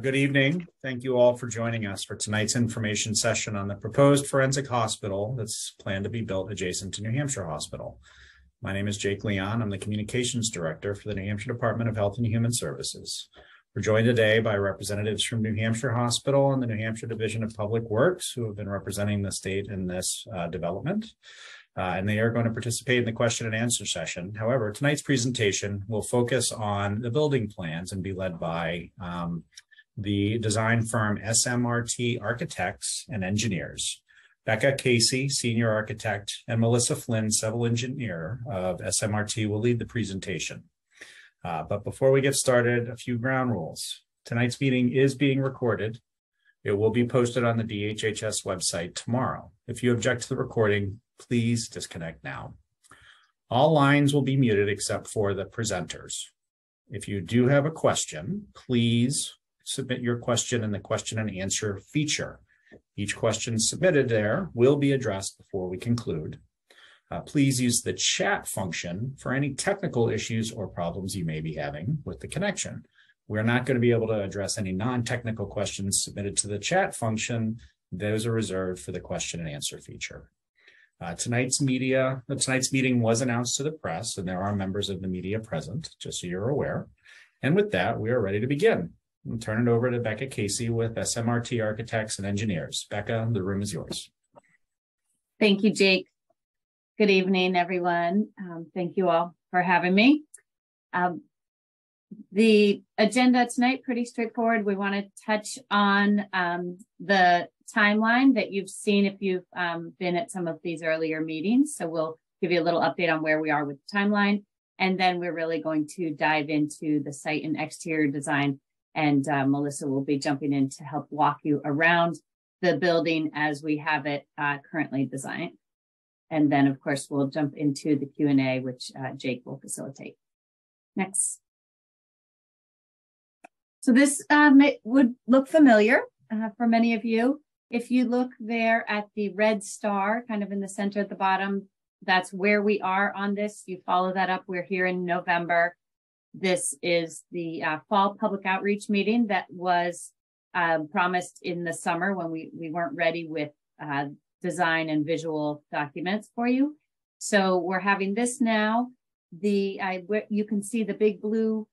Good evening. Thank you all for joining us for tonight's information session on the proposed forensic hospital that's planned to be built adjacent to New Hampshire Hospital. My name is Jake Leon. I'm the Communications Director for the New Hampshire Department of Health and Human Services. We're joined today by representatives from New Hampshire Hospital and the New Hampshire Division of Public Works, who have been representing the state in this development. And they are going to participate in the question and answer session. However, tonight's presentation will focus on the building plans and be led by the design firm SMRT Architects and Engineers. Becca Casey, Senior Architect, and Melissa Flynn, Civil Engineer of SMRT, will lead the presentation. But before we get started, a few ground rules. Tonight's meeting is being recorded. It will be posted on the DHHS website tomorrow. If you object to the recording, please disconnect now. All lines will be muted except for the presenters. If you do have a question, please submit your question in the question and answer feature. Each question submitted there will be addressed before we conclude. Please use the chat function for any technical issues or problems you may be having with the connection. We're not going to be able to address any non-technical questions submitted to the chat function. Those are reserved for the question and answer feature. Tonight's meeting was announced to the press, and there are members of the media present, just so you're aware. And with that, we are ready to begin. I'll turn it over to Becca Casey with SMRT Architects and Engineers. Becca, the room is yours. Thank you, Jake. Good evening, everyone. Thank you all for having me. The agenda tonight, pretty straightforward. We want to touch on the timeline that you've seen if you've been at some of these earlier meetings. So we'll give you a little update on where we are with the timeline. And then we're really going to dive into the site and exterior design. And Melissa will be jumping in to help walk you around the building as we have it currently designed. And then, of course, we'll jump into the Q&A, which Jake will facilitate. Next. So this would look familiar for many of you. If you look there at the red star, kind of in the center at the bottom, that's where we are on this. You follow that up. We're here in November. This is the fall public outreach meeting that was promised in the summer when we weren't ready with design and visual documents for you. So we're having this now. You can see the big blue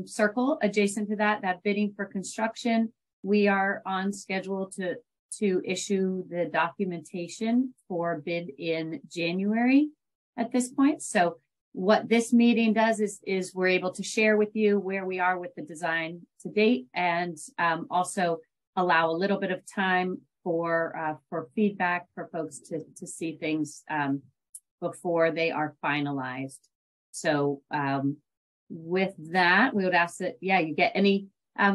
circle adjacent to that bidding for construction. We are on schedule to issue the documentation for bid in January at this point. So what this meeting does is we're able to share with you where we are with the design to date, and also allow a little bit of time for feedback for folks to see things before they are finalized. So with that, we would ask that, you get any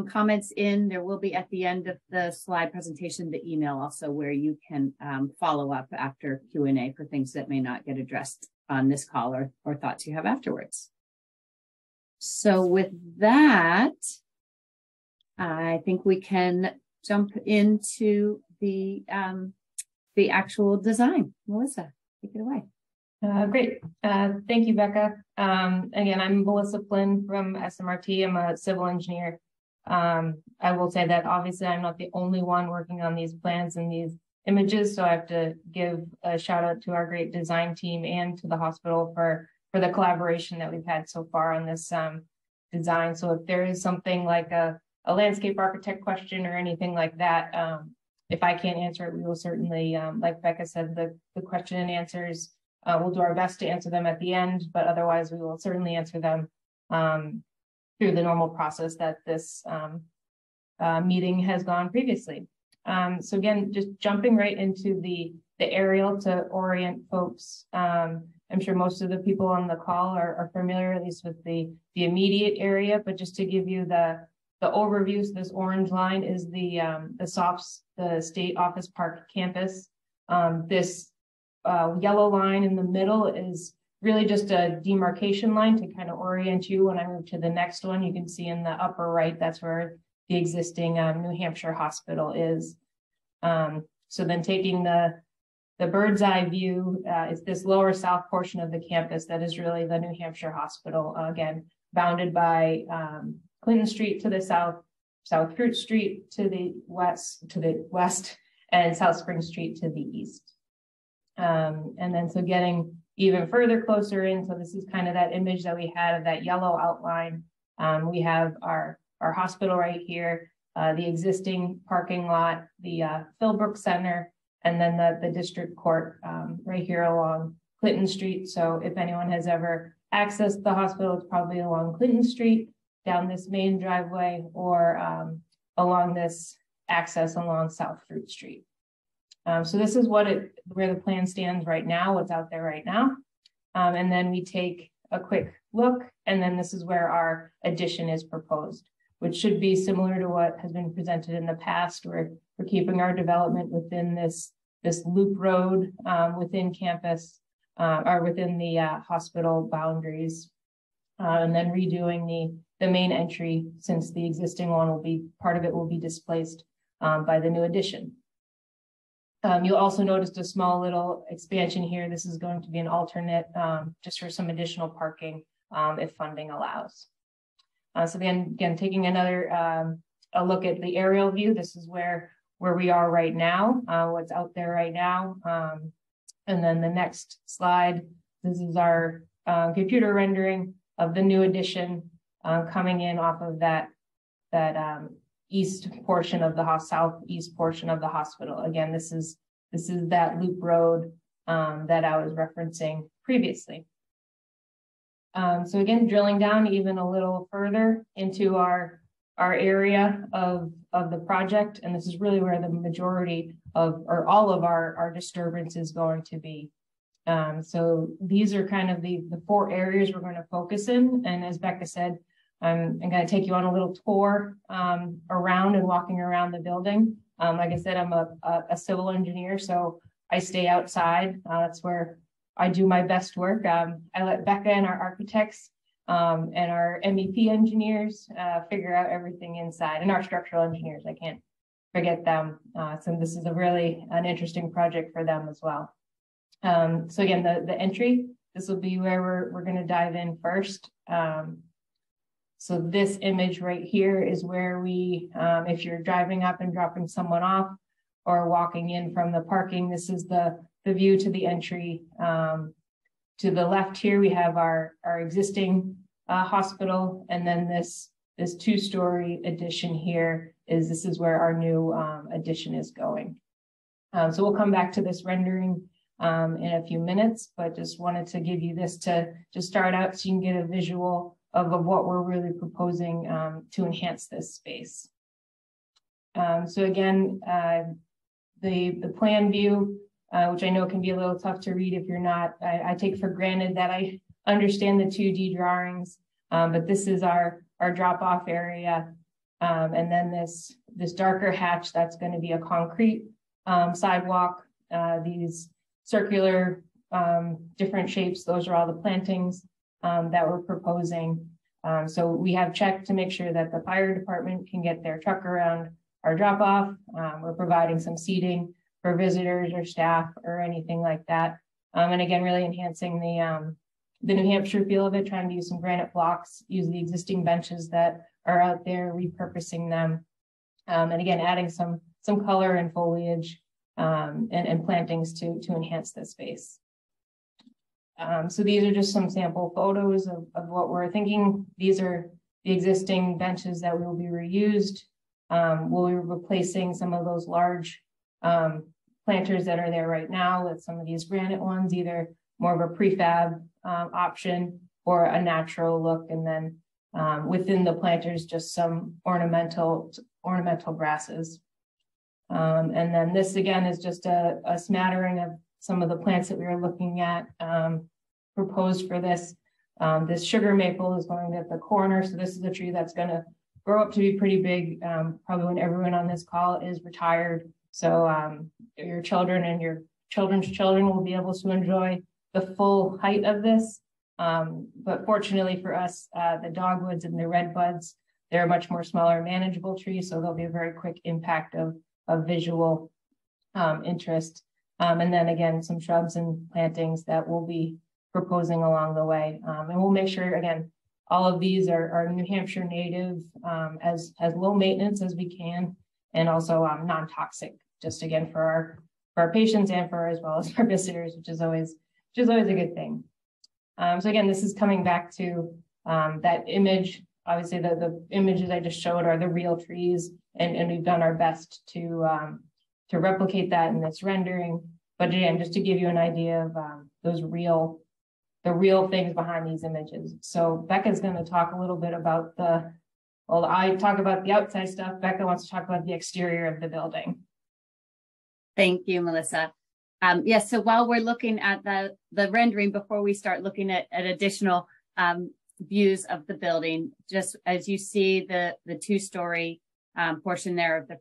comments in. There will be at the end of the slide presentation, the email also where you can follow up after Q&A for things that may not get addressed on this call or thoughts you have afterwards. So with that, I think we can jump into the actual design. Melissa, take it away. Great. Thank you, Becca. Again, I'm Melissa Flynn from SMRT. I'm a civil engineer. I will say that obviously I'm not the only one working on these plans and these images, so I have to give a shout out to our great design team and to the hospital for the collaboration that we've had so far on this design. So if there is something like a landscape architect question or anything like that, if I can't answer it, we will certainly, like Becca said, the question and answers, we'll do our best to answer them at the end, but otherwise we will certainly answer them through the normal process that this meeting has gone previously. So again, just jumping right into the aerial to orient folks. I'm sure most of the people on the call are familiar at least with the immediate area, but just to give you the overview, so this orange line is the SOPS, the State Office Park campus. This yellow line in the middle is really just a demarcation line to kind of orient you. When I move to the next one, you can see in the upper right, that's where the existing New Hampshire Hospital is. So then taking the bird's eye view, it's this lower south portion of the campus that is really the New Hampshire Hospital, again, bounded by Clinton Street to the south, South Fruit Street to the west, and South Spring Street to the east. And then so getting even further closer in, so this is kind of that image that we had of that yellow outline. We have our hospital right here, the existing parking lot, the Philbrook Center, and then the district court right here along Clinton Street. So if anyone has ever accessed the hospital, it's probably along Clinton Street, down this main driveway, or along this access along South Fruit Street. So this is where the plan stands right now, what's out there right now. And then we take a quick look, and then this is where our addition is proposed, which should be similar to what has been presented in the past. We're keeping our development within this loop road within campus or within the hospital boundaries, and then redoing the main entry, since the existing one part of it will be displaced by the new addition. You'll also notice a small little expansion here. This is going to be an alternate just for some additional parking if funding allows. So again, taking another a look at the aerial view, this is where we are right now, what's out there right now. And then the next slide, this is our computer rendering of the new addition coming in off of that east portion of the southeast portion of the hospital. Again, this is that loop road that I was referencing previously. So again, drilling down even a little further into our area of the project, and this is really where the majority or all of our disturbance is going to be. So these are kind of the 4 areas we're going to focus in. And as Becca said, I'm going to take you on a little tour around and walking around the building. Like I said, I'm a civil engineer, so I stay outside. That's where I do my best work. I let Becca and our architects and our MEP engineers figure out everything inside, and our structural engineers, I can't forget them. So this is an interesting project for them as well. So again, the entry, this will be where we're going to dive in first. So this image right here is where if you're driving up and dropping someone off or walking in from the parking, this is the view to the entry. To the left here, we have our existing hospital, and then this 2-story addition here this is where our new addition is going. So we'll come back to this rendering in a few minutes, but just wanted to give you this to start out so you can get a visual of what we're really proposing to enhance this space. So again, the plan view, which I know can be a little tough to read if you're not, I take for granted that I understand the 2D drawings, but this is our drop-off area. And then this darker hatch, that's going to be a concrete sidewalk. These circular different shapes, those are all the plantings that we're proposing. So we have checked to make sure that the fire department can get their truck around our drop off. We're providing some seating for visitors or staff or anything like that. And again, really enhancing the New Hampshire feel of it, trying to use some granite blocks, use the existing benches that are out there, repurposing them. And again, adding some color and foliage and plantings to enhance this space. So these are just some sample photos of what we're thinking. These are the existing benches that will be reused. We'll be replacing some of those large planters that are there right now with some of these granite ones, either more of a prefab option or a natural look. And then within the planters, just some ornamental grasses. And then this again is just a smattering of some of the plants that we were looking at proposed for this. This sugar maple is going at the corner. So this is a tree that's going to grow up to be pretty big, probably when everyone on this call is retired. So your children and your children's children will be able to enjoy the full height of this. But fortunately for us, the dogwoods and the redbuds, they're a much more smaller, manageable tree. So there'll be a very quick impact of visual interest. And then again, some shrubs and plantings that we'll be proposing along the way. And we'll make sure, again, All of these are New Hampshire native, as low maintenance as we can, and also non-toxic, just again for our patients and for as well as our visitors, which is always a good thing. So again, this is coming back to that image. Obviously, the images I just showed are the real trees, and we've done our best to replicate that in this rendering. But again, just to give you an idea of the real things behind these images. So Becca's going to talk a little bit about I talk about the outside stuff. Becca wants to talk about the exterior of the building. Thank you, Melissa. Yes, so while we're looking at the rendering, before we start looking at additional views of the building, just as you see the two-story portion there of the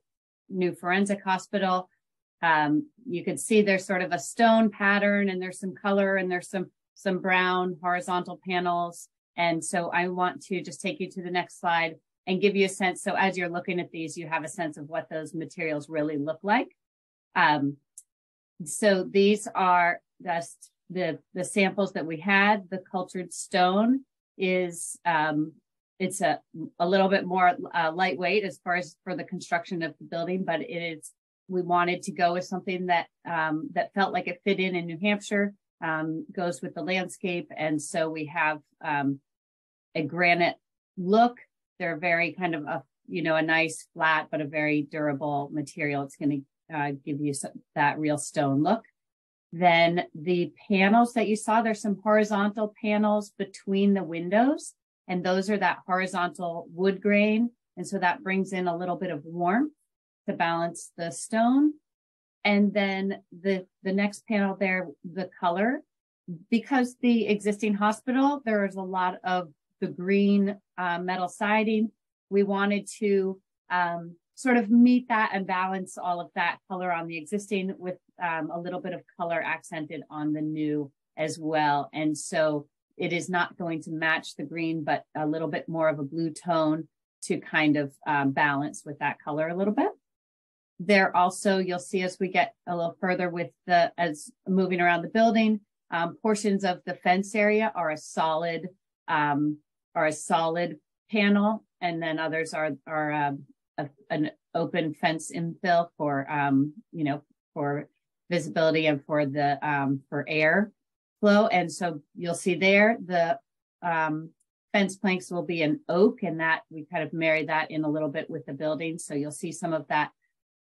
new forensic hospital, you can see there's sort of a stone pattern, and there's some color, and there's some brown horizontal panels. And so I want to just take you to the next slide and give you a sense. So as you're looking at these, you have a sense of what those materials really look like. So these are just the samples that we had. The cultured stone is it's a little bit more lightweight as far as for the construction of the building, but we wanted to go with something that that felt like it fit in New Hampshire, goes with the landscape, and so we have a granite look. They're very kind of a nice flat but a very durable material. It's going to give you that real stone look. Then the panels that you saw, there's some horizontal panels between the windows, and those are that horizontal wood grain. And so that brings in a little bit of warmth to balance the stone. And then the next panel there, the color, because the existing hospital, there is a lot of the green metal siding. We wanted to sort of meet that and balance all of that color on the existing with a little bit of color accented on the new as well. And so it is not going to match the green, but a little bit more of a blue tone to kind of balance with that color a little bit. There also, you'll see as we get a little further with as moving around the building, portions of the fence area are a solid panel, and then others are an open fence infill for for visibility and for the for air flow. And so you'll see there the fence planks will be an oak, and that we kind of marry that in a little bit with the building. So you'll see some of that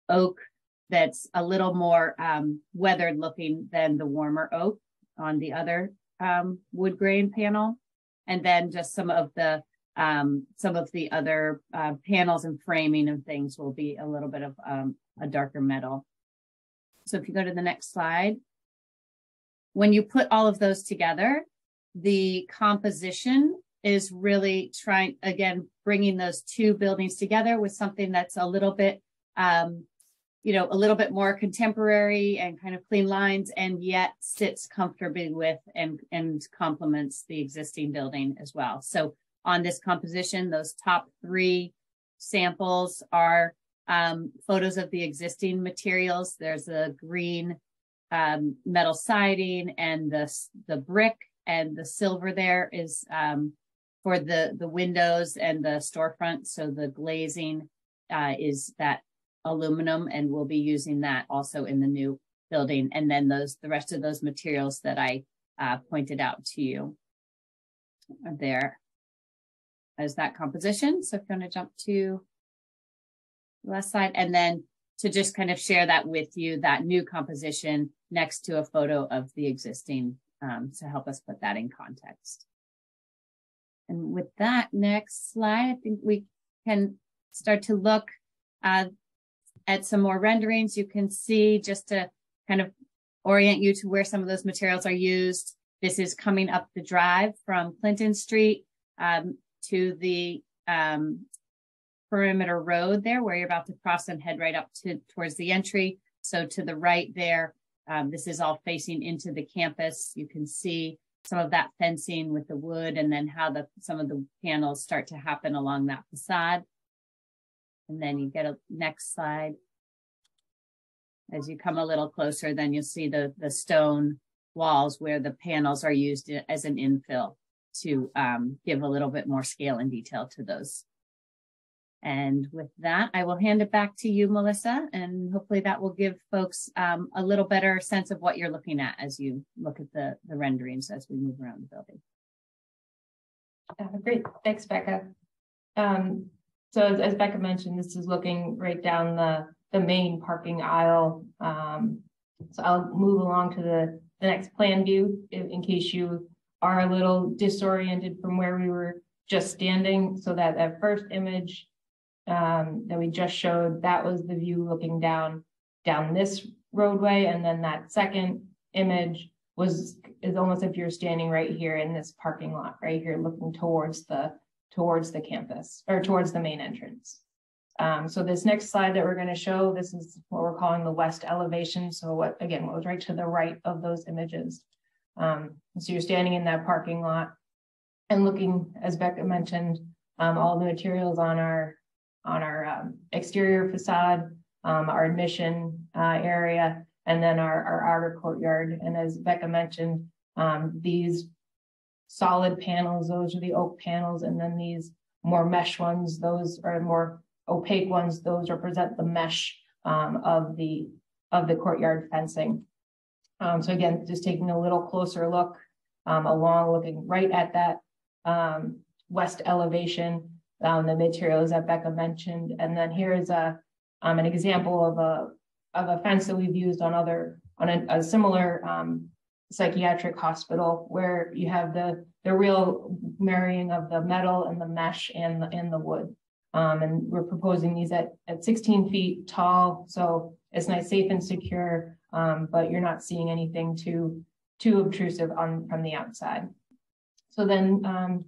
oak that's a little more weathered looking than the warmer oak on the other wood grain panel. And then just some of the other panels and framing and things will be a little bit of a darker metal. So if you go to the next slide, when you put all of those together, the composition is really bringing those two buildings together with something that's a little bit, a little bit more contemporary and kind of clean lines, and yet sits comfortably with and complements the existing building as well. So on this composition, those top three samples are photos of the existing materials. There's a green metal siding, and the brick and the silver there is for the windows and the storefront. So the glazing is that aluminum, and we'll be using that also in the new building. And then the rest of those materials that I pointed out to you are there as that composition. So if you want to jump to the last slide, and then to just kind of share that with you, that new composition next to a photo of the existing to help us put that in context. And with that next slide, I think we can start to look at some more renderings. You can see, just to kind of orient you to where some of those materials are used. This is coming up the drive from Clinton Street to the perimeter road there, where you're about to cross and head right up towards the entry. So to the right there, this is all facing into the campus. You can see some of that fencing with the wood, and then how some of the panels start to happen along that facade. And then you get a next slide. As you come a little closer, then you'll see the stone walls where the panels are used as an infill to give a little bit more scale and detail to those. And with that, I will hand it back to you, Melissa, and hopefully that will give folks a little better sense of what you're looking at as you look at the renderings as we move around the building. Great, thanks, Becca. So as Becca mentioned, this is looking right down the main parking aisle. So I'll move along to the next plan view in case you are a little disoriented from where we were just standing. So that first image that we just showed, that was the view looking down this roadway, and then that second image is almost if you're standing right here in this parking lot right here, looking towards the campus or towards the main entrance. So this next slide that we're going to show, this is what we're calling the west elevation. So what was right to the right of those images. So you're standing in that parking lot and looking, as Becca mentioned, all the materials on our exterior facade, our admission area, and then our outer courtyard. And as Becca mentioned, these solid panels, those are the oak panels, and then these more mesh ones, those are more opaque ones, those represent the mesh of the courtyard fencing. So again, just taking a little closer look looking right at that west elevation, the materials that Becca mentioned. And then here's an example of a fence that we've used on a similar psychiatric hospital, where you have the real marrying of the metal and the mesh and the wood. And we're proposing these at 16 feet tall, so it's nice, safe, and secure, but you're not seeing anything too obtrusive from the outside. So then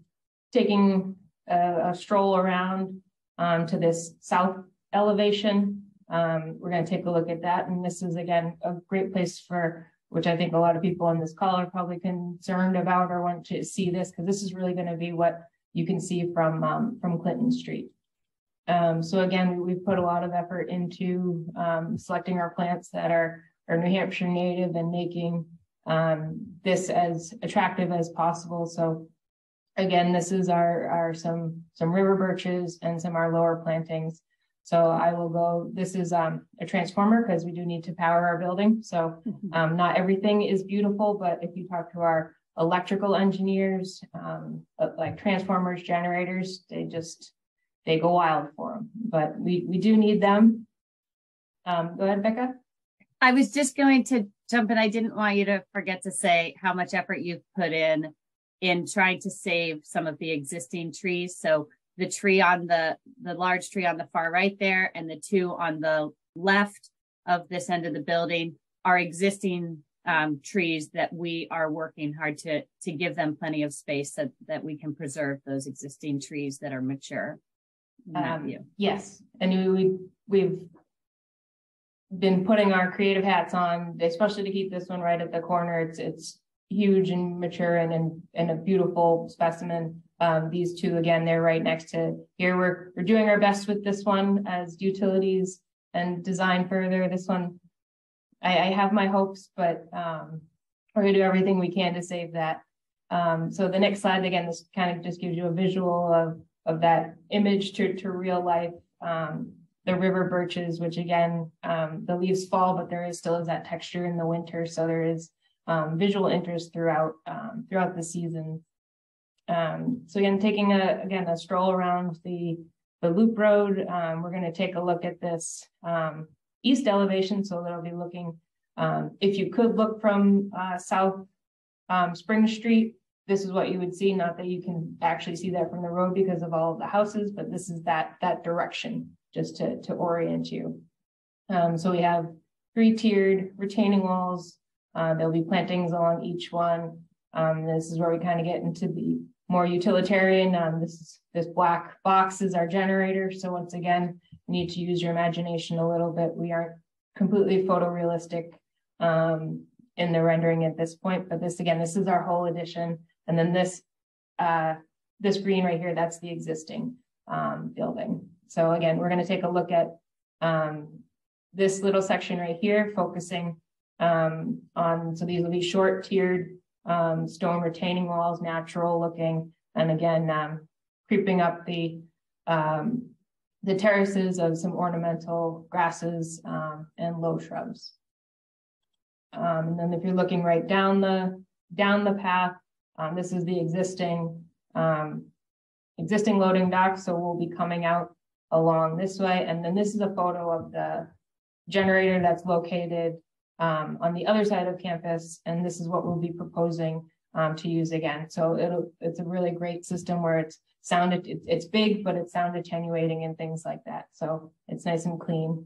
taking a stroll around to this south elevation, we're going to take a look at that. And this is, again, a great place for, which I think a lot of people on this call are probably concerned about or want to see this, because this is really going to be what you can see from Clinton Street. So again, we've put a lot of effort into selecting our plants that are New Hampshire native and making this as attractive as possible. So again, this is some river birches and some our lower plantings. So I will go, this is a transformer because we do need to power our building. So not everything is beautiful, but if you talk to our electrical engineers, like transformers, generators, they go wild for them, but we do need them. Go ahead, Becca. I was just going to jump in. I didn't want you to forget to say how much effort you've put in trying to save some of the existing trees. So the tree on the large tree on the far right there, and the two on the left of this end of the building are existing trees that we are working hard to give them plenty of space so that we can preserve those existing trees that are mature. Yes, and we've been putting our creative hats on, especially to keep this one right at the corner. It's huge and mature and a beautiful specimen. These two, again, they're right next to here. We're doing our best with this one as utilities and design further. This one, I have my hopes, but we're gonna do everything we can to save that. So the next slide, again, this kind of just gives you a visual of that image to real life. The river birches, which again, the leaves fall, but still is that texture in the winter. So there is visual interest throughout the season. So again, taking a stroll around the loop road, we're going to take a look at this east elevation. So that'll be looking, if you could look from South Spring Street, this is what you would see. Not that you can actually see that from the road because of all of the houses, but this is that direction just to orient you. So we have 3-tiered retaining walls. There'll be plantings along each one. This is where we kind of get into the more utilitarian. This black box is our generator. So once again, you need to use your imagination a little bit. We aren't completely photorealistic in the rendering at this point, but this is our whole addition. And then this green right here, that's the existing building. So again, we're going to take a look at this little section right here, focusing on, so these will be short tiered stone retaining walls, natural looking, and again, creeping up the terraces of some ornamental grasses and low shrubs. And then if you're looking right down the path, this is the existing loading dock. So we'll be coming out along this way. And then this is a photo of the generator that's located on the other side of campus. And this is what we'll be proposing to use again. So it's a really great system where it's big, but it's sound attenuating and things like that. So it's nice and clean.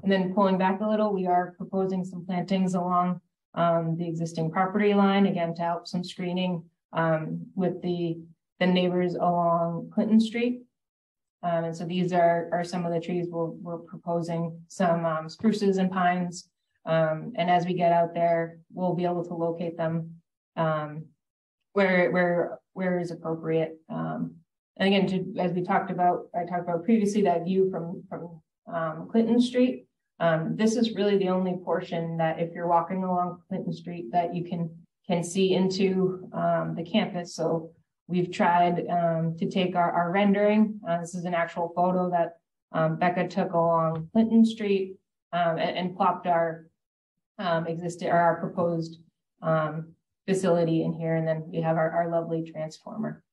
And then pulling back a little, we are proposing some plantings along the existing property line, again, to help some screening with the neighbors along Clinton Street. And so these are some of the trees we're proposing, some spruces and pines. And as we get out there, we'll be able to locate them where is appropriate. And again, as I talked about previously, that view from Clinton Street. This is really the only portion that if you're walking along Clinton Street that you can see into the campus. So we've tried to take our rendering. This is an actual photo that Becca took along Clinton Street and plopped our proposed facility in here. And then we have our lovely transformer.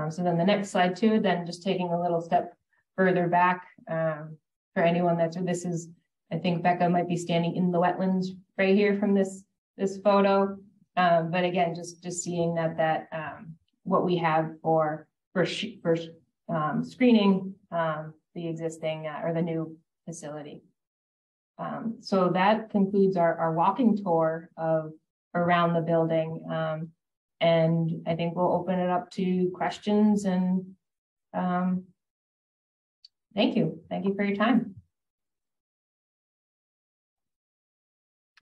So then the next slide too, then just taking a little step further back for anyone I think Becca might be standing in the wetlands right here from this photo. But again, just seeing that what we have for screening the existing or the new facility. So that concludes our walking tour of around the building. And I think we'll open it up to questions and thank you. Thank you for your time.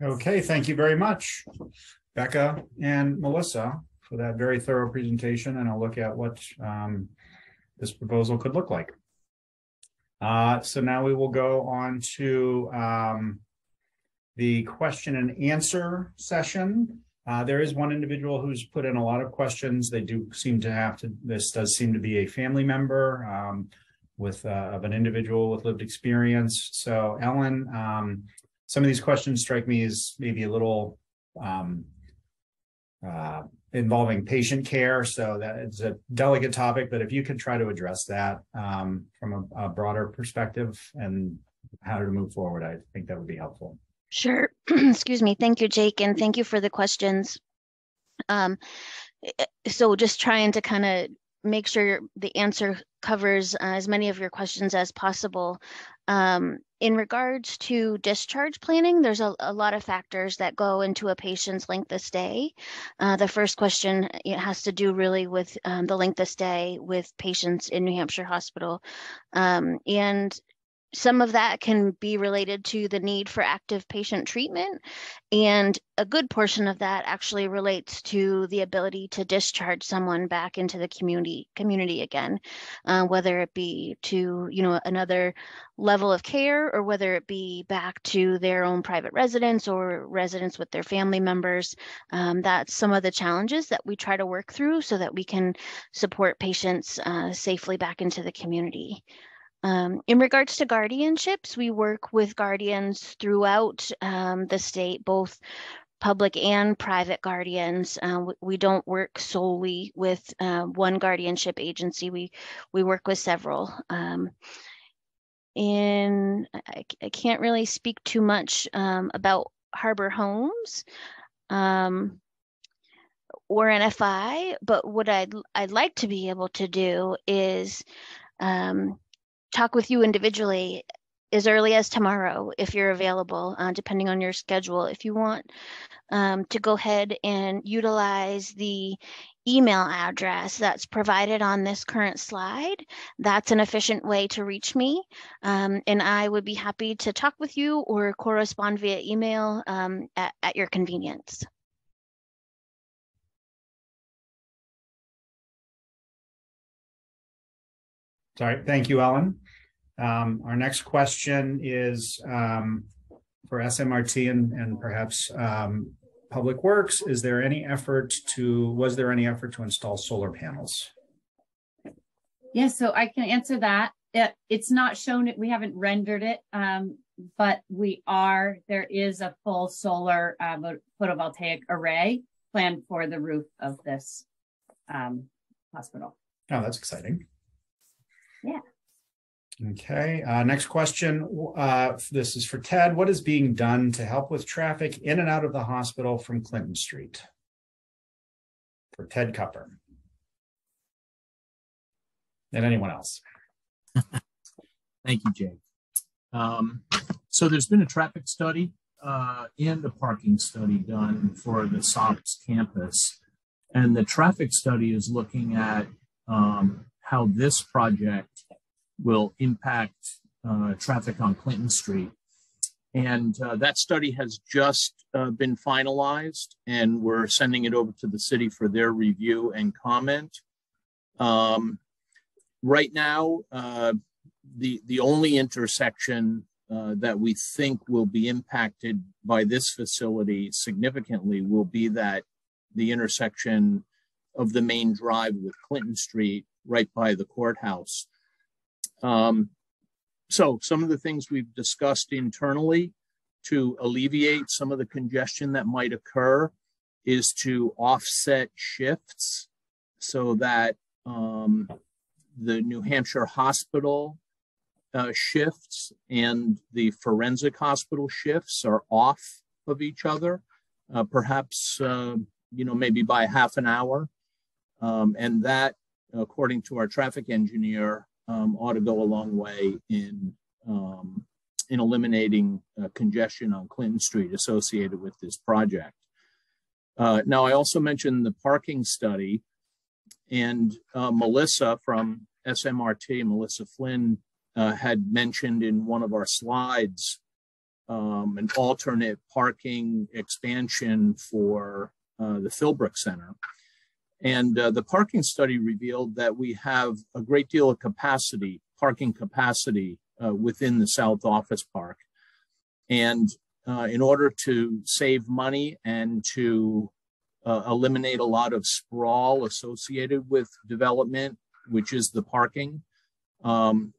Okay, thank you very much, Becca and Melissa, for that very thorough presentation and a look at what this proposal could look like. So now we will go on to the question and answer session. There is one individual who's put in a lot of questions. They do seem to have to, this does seem to be a family member of an individual with lived experience. So Ellen, some of these questions strike me as maybe a little involving patient care. So that it's a delicate topic, but if you could try to address that from a broader perspective and how to move forward, I think that would be helpful. Sure. Excuse me. Thank you, Jake. And thank you for the questions. So just trying to kind of make sure the answer covers as many of your questions as possible. In regards to discharge planning, there's a lot of factors that go into a patient's length of stay. The first question, it has to do really with the length of stay with patients in New Hampshire Hospital. And some of that can be related to the need for active patient treatment, and a good portion of that actually relates to the ability to discharge someone back into the community again, whether it be to another level of care, or whether it be back to their own private residence or residence with their family members. That's some of the challenges that we try to work through so that we can support patients safely back into the community. In regards to guardianships, we work with guardians throughout the state, both public and private guardians. We don't work solely with one guardianship agency. We work with several. And I can't really speak too much about Harbor Homes or NFI, but what I'd like to be able to do is talk with you individually as early as tomorrow, if you're available, depending on your schedule. If you want to go ahead and utilize the email address that's provided on this current slide, that's an efficient way to reach me. And I would be happy to talk with you or correspond via email at your convenience. Sorry, thank you, Ellen. Our next question is for SMRT and perhaps Public Works, was there any effort to install solar panels? Yes, so I can answer that. It's not shown, we haven't rendered it, but there is a full solar photovoltaic array planned for the roof of this hospital. Oh, that's exciting. Yeah. Okay, next question. This is for Ted. What is being done to help with traffic in and out of the hospital from Clinton Street? For Ted Cupper. And anyone else? Thank you, Jake. So there's been a traffic study and a parking study done for the SOPS campus. And the traffic study is looking at how this project will impact traffic on Clinton Street. And that study has just been finalized, and we're sending it over to the city for their review and comment. Right now, the only intersection that we think will be impacted by this facility significantly will be the intersection of the main drive with Clinton Street right by the courthouse. So some of the things we've discussed internally to alleviate some of the congestion that might occur is to offset shifts so that the New Hampshire Hospital shifts and the forensic hospital shifts are off of each other, perhaps, maybe by half an hour. And that, according to our traffic engineer, ought to go a long way in eliminating congestion on Clinton Street associated with this project. Now, I also mentioned the parking study, and Melissa from SMRT, Melissa Flynn, had mentioned in one of our slides an alternate parking expansion for the Philbrook Center. And the parking study revealed that we have a great deal of parking capacity within the South Office Park. And in order to save money and to eliminate a lot of sprawl associated with development, which is the parking,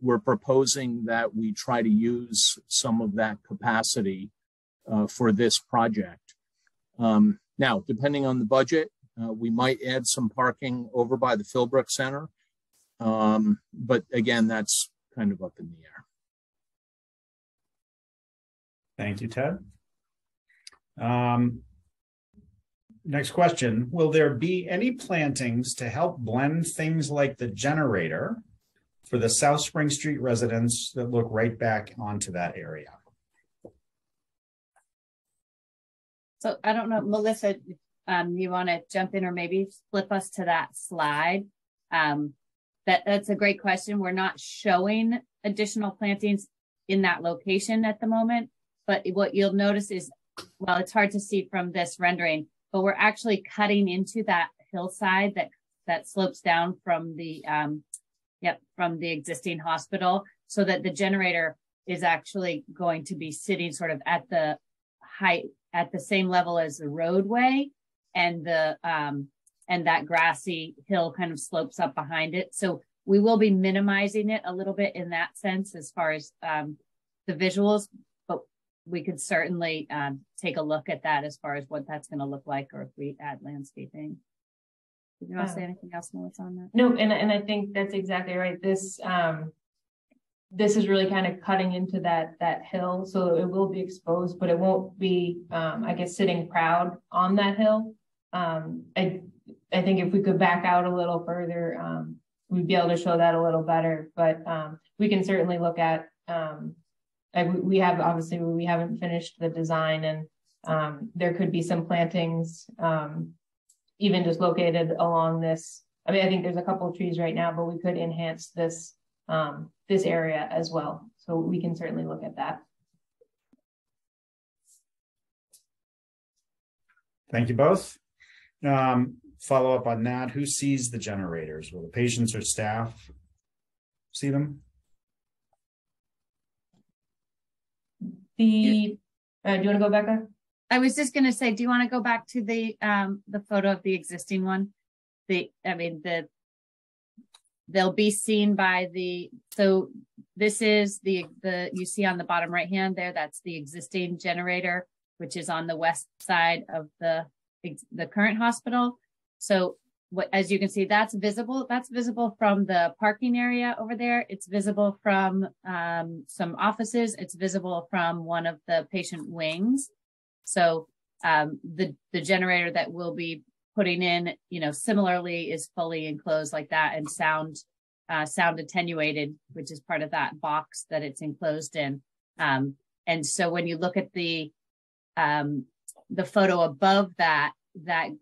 we're proposing that we try to use some of that capacity for this project. Now, depending on the budget, we might add some parking over by the Philbrook Center. But again, that's kind of up in the air. Thank you, Ted. Next question. Will there be any plantings to help blend things like the generator for the South Spring Street residents that look right back onto that area? So I don't know, Melissa, you want to jump in or maybe flip us to that slide? That's a great question. We're not showing additional plantings in that location at the moment, but what you'll notice is, well, it's hard to see from this rendering, but we're actually cutting into that hillside that slopes down from the from the existing hospital, so that the generator is actually going to be sitting sort of at the height, at the same level as the roadway, and the and that grassy hill kind of slopes up behind it. So we will be minimizing it a little bit in that sense as far as the visuals, but we could certainly take a look at that as far as what that's going to look like, or if we add landscaping. Did you want to say anything else, Melissa, on that? No, and I think that's exactly right. This is really kind of cutting into that hill, so it will be exposed, but it won't be, I guess, sitting proud on that hill. I think if we could back out a little further, we'd be able to show that a little better. But we can certainly look at. We haven't finished the design, and there could be some plantings, even just located along this. I mean, I think there's a couple of trees right now, but we could enhance this this area as well. So we can certainly look at that. Thank you both. Follow up on that. Who sees the generators? Will the patients or staff see them? Do you want to go, Becca? I was just going to say, do you want to go back to the photo of the existing one? They'll be seen by so this is the you see on the bottom right hand there, that's the existing generator, which is on the west side of the current hospital. So as you can see, that's visible from the parking area over there. It's visible from some offices. It's visible from one of the patient wings. So the generator that we'll be putting in, similarly is fully enclosed like that, and sound attenuated, which is part of that box that it's enclosed in. And so when you look at the photo above that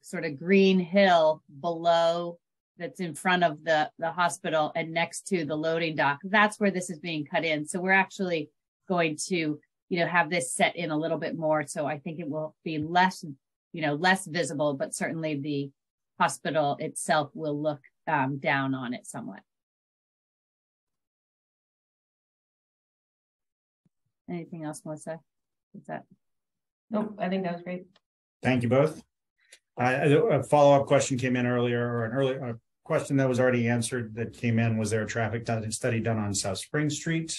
sort of green hill below, that's in front of the hospital and next to the loading dock, that's where this is being cut in. So we're actually going to, have this set in a little bit more. So I think it will be less visible, but certainly the hospital itself will look down on it somewhat. Anything else, Melissa? What's that? Nope, I think that was great. Thank you both. A follow-up question came in earlier, or a question that was already answered that came in. Was there a traffic study done on South Spring Street?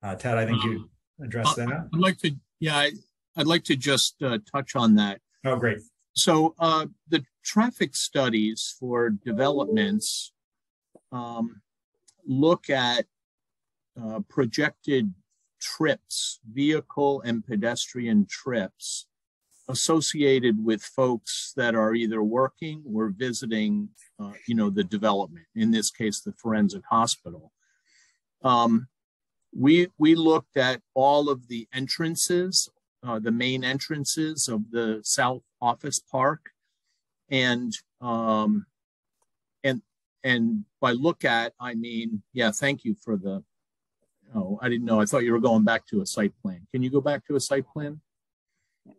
Ted, I think you addressed that. I'd like to just touch on that. Oh, great. So the traffic studies for developments look at projected trips, vehicle and pedestrian trips associated with folks that are either working or visiting, the development, in this case, the forensic hospital. We looked at all of the entrances, the main entrances of the South Office Park, and by look at, I mean, thank you for the. Oh, I didn't know. I thought you were going back to a site plan. Can you go back to a site plan?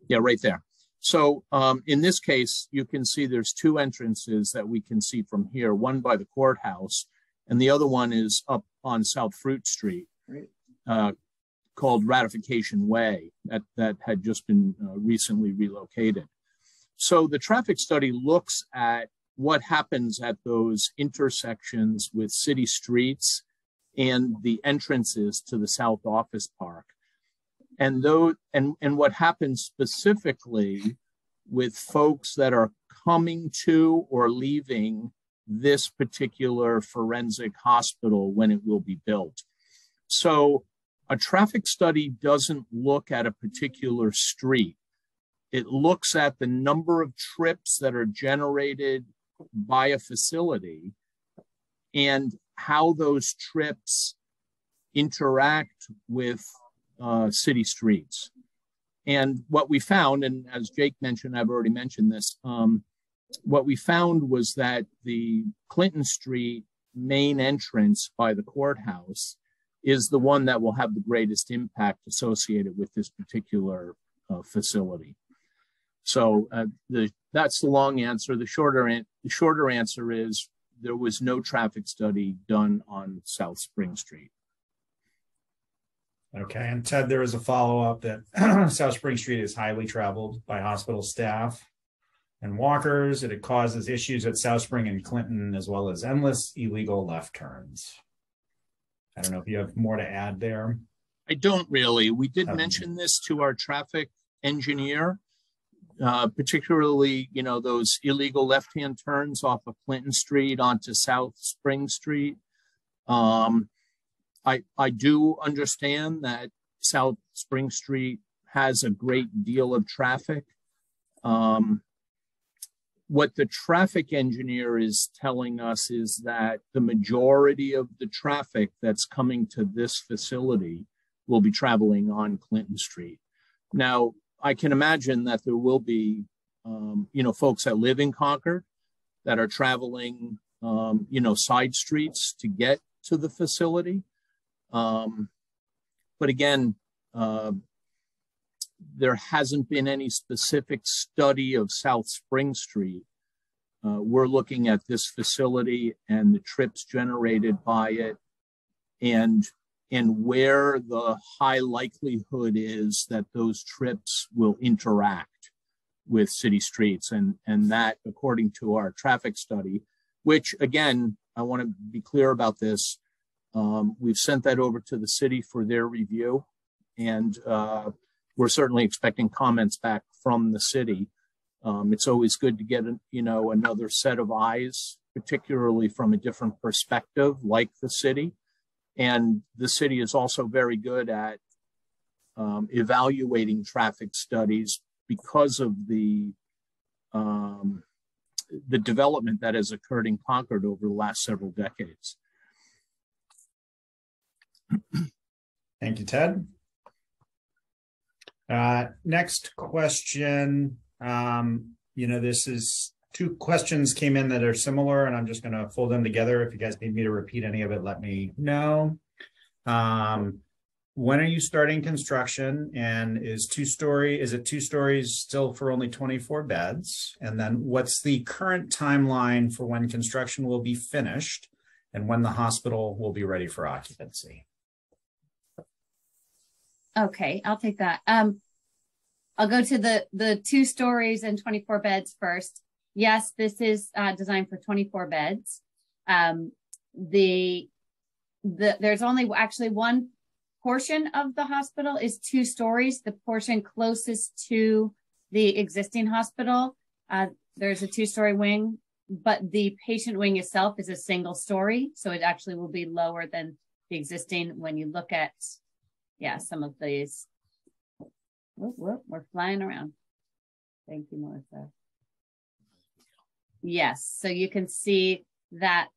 Yeah, right there. So in this case, you can see there's two entrances that we can see from here, one by the courthouse, and the other one is up on South Fruit Street, called Ratification Way, that had just been recently relocated. So the traffic study looks at what happens at those intersections with city streets and the entrances to the South Office Park. And what happens specifically with folks that are coming to or leaving this particular forensic hospital when it will be built. So a traffic study doesn't look at a particular street. It looks at the number of trips that are generated by a facility and how those trips interact with city streets. And what we found, and as Jake mentioned, I've already mentioned this, what we found was that the Clinton Street main entrance by the courthouse is the one that will have the greatest impact associated with this particular facility. So that's the long answer. The shorter answer is there was no traffic study done on South Spring Street. Okay, and Ted, there is a follow-up that South Spring Street is highly traveled by hospital staff and walkers, and it causes issues at South Spring and Clinton, as well as endless illegal left turns. I don't know if you have more to add there. I don't really. We did mention this to our traffic engineer, particularly, those illegal left-hand turns off of Clinton Street onto South Spring Street. I do understand that South Spring Street has a great deal of traffic. What the traffic engineer is telling us is that the majority of the traffic that's coming to this facility will be traveling on Clinton Street. Now, I can imagine that there will be, folks that live in Concord that are traveling, side streets to get to the facility. But again, there hasn't been any specific study of South Spring Street. We're looking at this facility and the trips generated by it and where the high likelihood is that those trips will interact. with city streets. And that, according to our traffic study, which again, I want to be clear about this. We've sent that over to the city for their review, and we're certainly expecting comments back from the city. It's always good to get, another set of eyes, particularly from a different perspective, like the city. And the city is also very good at evaluating traffic studies because of the development that has occurred in Concord over the last several decades. Thank you, Ted. Next question. This is two questions came in that are similar, and I'm just going to fold them together. If you guys need me to repeat any of it, let me know. When are you starting construction, and is it 2 stories still for only 24 beds? And then what's the current timeline for when construction will be finished and when the hospital will be ready for occupancy? Okay, I'll take that. I'll go to the 2 stories and 24 beds first. Yes, this is designed for 24 beds. There's only actually one portion of the hospital is 2 stories. The portion closest to the existing hospital, there's a 2-story wing, but the patient wing itself is a single story. So it actually will be lower than the existing when you look at, some of these. We're flying around. Thank you, Melissa. Yes, so you can see that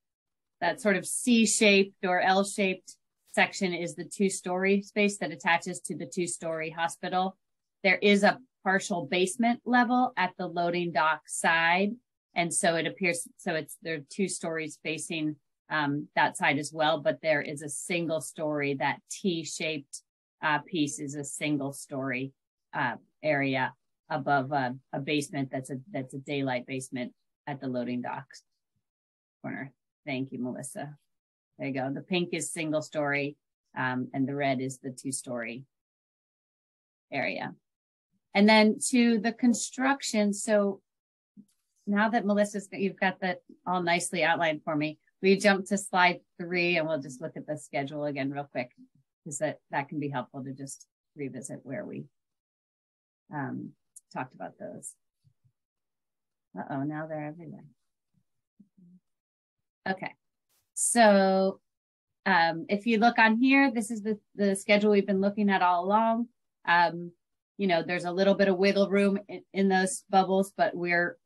sort of C-shaped or L-shaped section is the 2-story space that attaches to the 2-story hospital. There is a partial basement level at the loading dock side. And so it appears, there are 2 stories facing that side as well, but there is a single story. That T-shaped piece is a single story area above a basement that's a daylight basement at the loading docks corner. Thank you, Melissa. There you go. The pink is single story, and the red is the 2-story area. And then to the construction. So now that you've got that all nicely outlined for me, we jump to slide 3 and we'll just look at the schedule again real quick, because that can be helpful to just revisit where we talked about those. Now they're everywhere. Okay. So if you look on here, this is the schedule we've been looking at all along. There's a little bit of wiggle room in those bubbles, but we're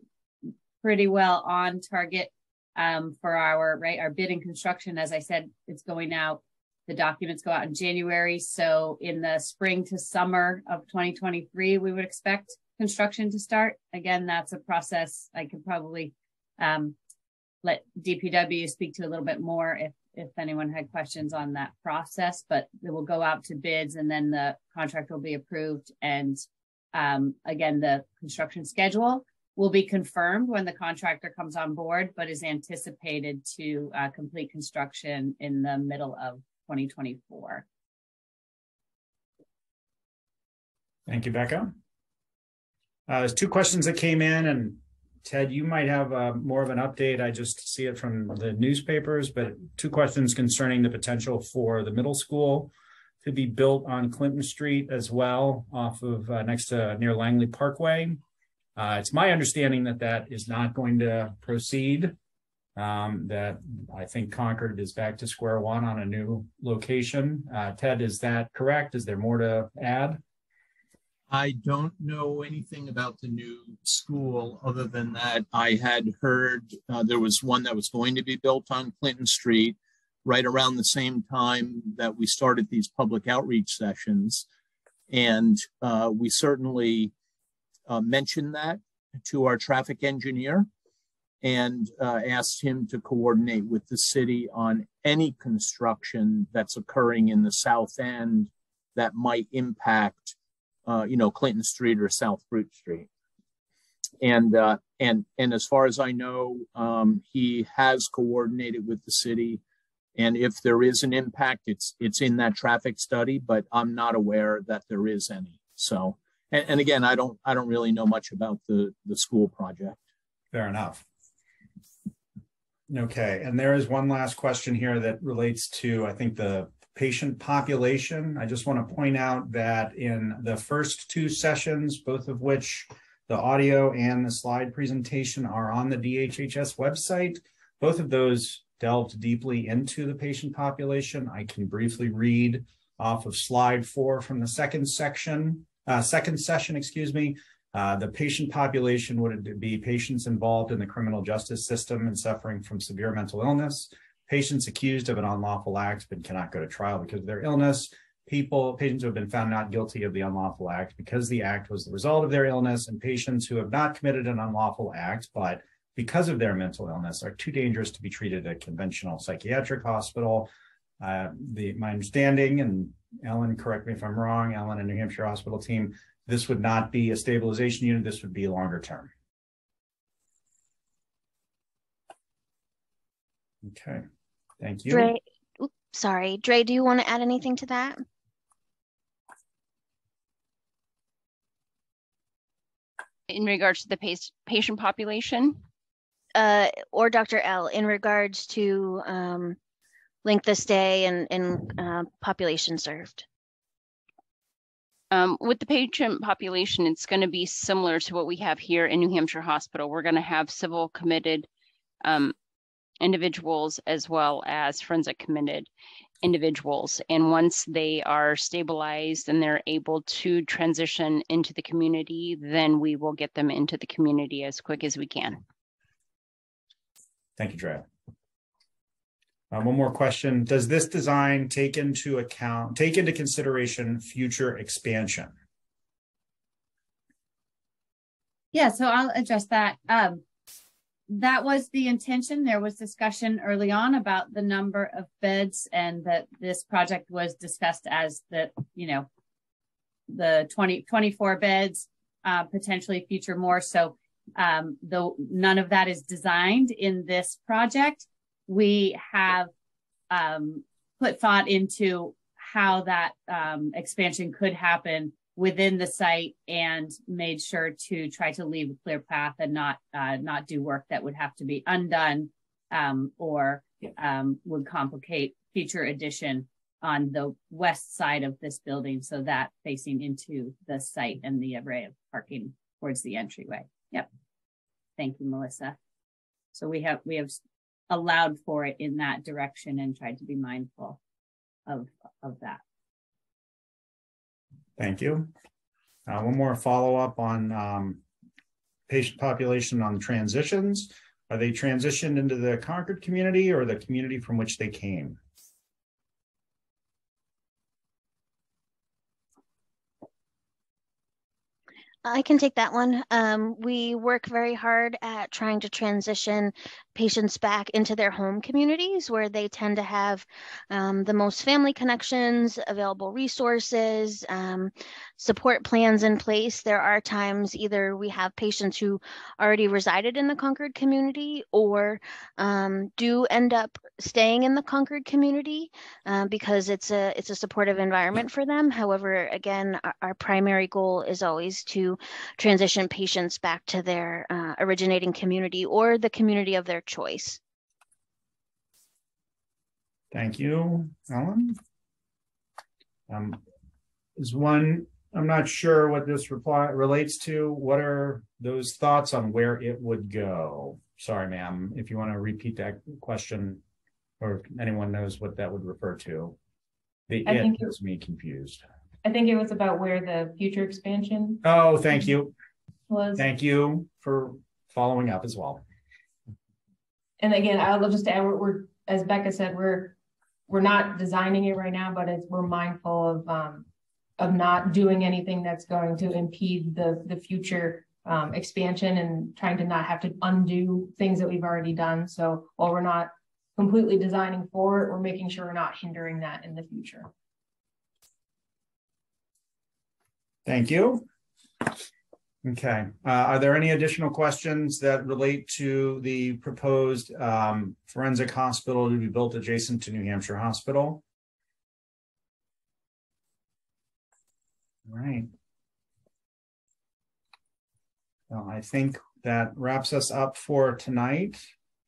pretty well on target for our bid and construction. As I said, it's going out. The documents go out in January. So in the spring to summer of 2023, we would expect construction to start. Again, that's a process I could probably let DPW speak to a little bit more if anyone had questions on that process, but it will go out to bids and then the contract will be approved. And again, the construction schedule will be confirmed when the contractor comes on board, but is anticipated to complete construction in the middle of 2024. Thank you, Becca. There's 2 questions that came in, and Ted, you might have more of an update. I just see it from the newspapers, but 2 questions concerning the potential for the middle school to be built on Clinton Street as well, off of next to near Langley Parkway. It's my understanding that is not going to proceed. That I think Concord is back to square one on a new location. Ted, is that correct? Is there more to add? I don't know anything about the new school other than that I had heard there was one that was going to be built on Clinton Street right around the same time that we started these public outreach sessions. And we certainly mentioned that to our traffic engineer and asked him to coordinate with the city on any construction that's occurring in the south end that might impact Clinton Street or South Fruit Street. And as far as I know, he has coordinated with the city. And if there is an impact, it's in that traffic study, but I'm not aware that there is any. So And again, I don't really know much about the school project. Fair enough. Okay, and there is one last question here that relates to, I think, the patient population. I just want to point out that in the first two sessions, both of which the audio and the slide presentation are on the DHHS website, both of those delved deeply into the patient population. I can briefly read off of slide 4 from the second session, excuse me. The patient population would be patients involved in the criminal justice system and suffering from severe mental illness, patients accused of an unlawful act but cannot go to trial because of their illness, patients who have been found not guilty of the unlawful act because the act was the result of their illness, and patients who have not committed an unlawful act but because of their mental illness are too dangerous to be treated at a conventional psychiatric hospital. My understanding, and Ellen, correct me if I'm wrong, Ellen and New Hampshire Hospital team, this would not be a stabilization unit. This would be longer term. Okay, thank you. Dre, sorry, Dre, do you want to add anything to that? In regards to the patient population? Or Dr. L, in regards to length of stay and population served. With the patient population, it's going to be similar to what we have here in New Hampshire Hospital. We're going to have civil committed individuals as well as forensic committed individuals. And once they are stabilized and they're able to transition into the community, then we will get them into the community as quick as we can. Thank you, Dre. One more question. Does this design take into consideration future expansion? Yeah, so I'll address that. That was the intention. There was discussion early on about the number of beds, and that this project was discussed as the 24 beds, potentially future more. So though none of that is designed in this project, we have put thought into how that expansion could happen within the site and made sure to try to leave a clear path and not do work that would have to be undone or would complicate future addition on the west side of this building, so that facing into the site and the array of parking towards the entryway. Yep. Thank you, Melissa. So we have allowed for it in that direction and tried to be mindful of that. Thank you. One more follow-up on patient population on transitions. Are they transitioned into the Concord community or the community from which they came? I can take that one. We work very hard at trying to transition patients back into their home communities where they tend to have the most family connections, available resources, support plans in place. There are times either we have patients who already resided in the Concord community or do end up staying in the Concord community because it's a supportive environment for them. However, again, our primary goal is always to transition patients back to their originating community or the community of their choice. Thank you, Ellen. I'm not sure what this reply relates to. What are those thoughts on where it would go? Sorry, ma'am, if you want to repeat that question, or if anyone knows what that would refer to. It has me confused. I think it was about where the future expansion. Oh, thank you. Was. Thank you for following up as well. And again, I'll just add, we're as Becca said, we're not designing it right now, but we're mindful of not doing anything that's going to impede the future expansion and trying to not have to undo things that we've already done. So while we're not completely designing for it, we're making sure we're not hindering that in the future. Thank you. Okay. Are there any additional questions that relate to the proposed forensic hospital to be built adjacent to New Hampshire Hospital? All right. I think that wraps us up for tonight.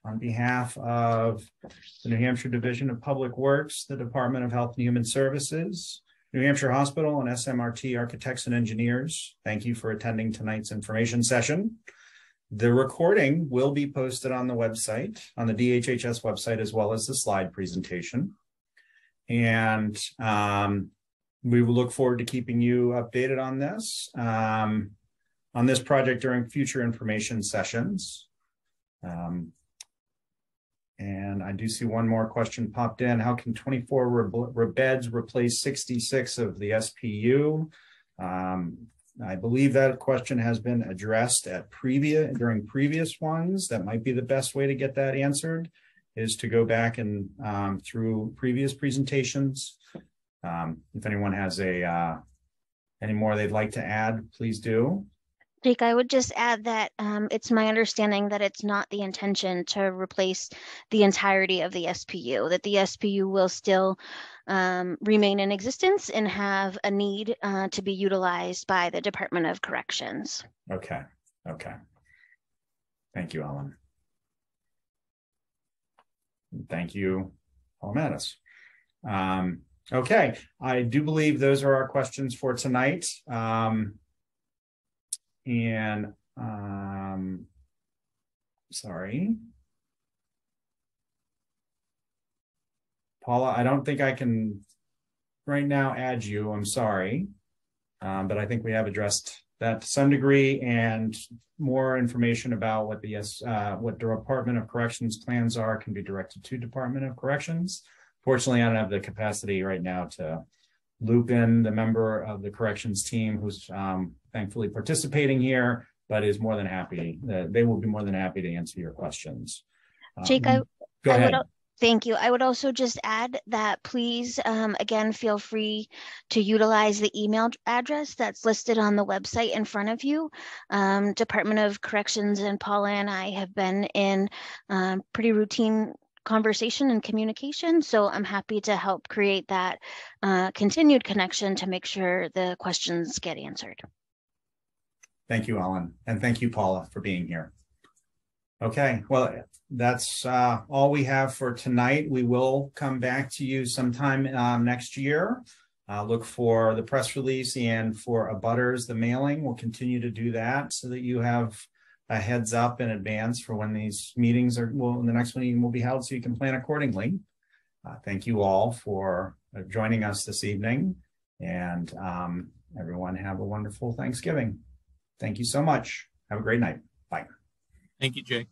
On behalf of the New Hampshire Division of Public Works, the Department of Health and Human Services, New Hampshire Hospital, and SMRT Architects and Engineers, thank you for attending tonight's information session. The recording will be posted on the website, on the DHHS website, as well as the slide presentation. And we will look forward to keeping you updated on this project during future information sessions. And I do see one more question popped in. How can 24 beds replace 66 of the SPU? I believe that question has been addressed during previous ones. That might be the best way to get that answered, is to go back and through previous presentations. If anyone has any more they'd like to add, please do. Jake, I would just add that it's my understanding that it's not the intention to replace the entirety of the SPU, that the SPU will still remain in existence and have a need to be utilized by the Department of Corrections. Okay. Thank you, Ellen. Thank you, Paul Mattis. Okay, I do believe those are our questions for tonight. Sorry. Paula, I don't think I can right now add you, I'm sorry. But I think we have addressed that to some degree, and more information about what what the Department of Corrections plans are can be directed to Department of Corrections. Fortunately, I don't have the capacity right now to loop in the member of the corrections team who's thankfully participating here, but is more than happy. They will be more than happy to answer your questions. Jake, go ahead. Thank you. I would also just add that please, again, feel free to utilize the email address that's listed on the website in front of you. Department of Corrections and Paula and I have been in pretty routine conversation and communication, so I'm happy to help create that continued connection to make sure the questions get answered. Thank you, Ellen, and thank you, Paula, for being here. Okay, well, that's all we have for tonight. We will come back to you sometime next year. Look for the press release, and for abutters, the mailing. We'll continue to do that so that you have a heads up in advance for when these meetings the next meeting will be held, so you can plan accordingly. Thank you all for joining us this evening, and everyone have a wonderful Thanksgiving. Thank you so much. Have a great night. Bye. Thank you, Jake.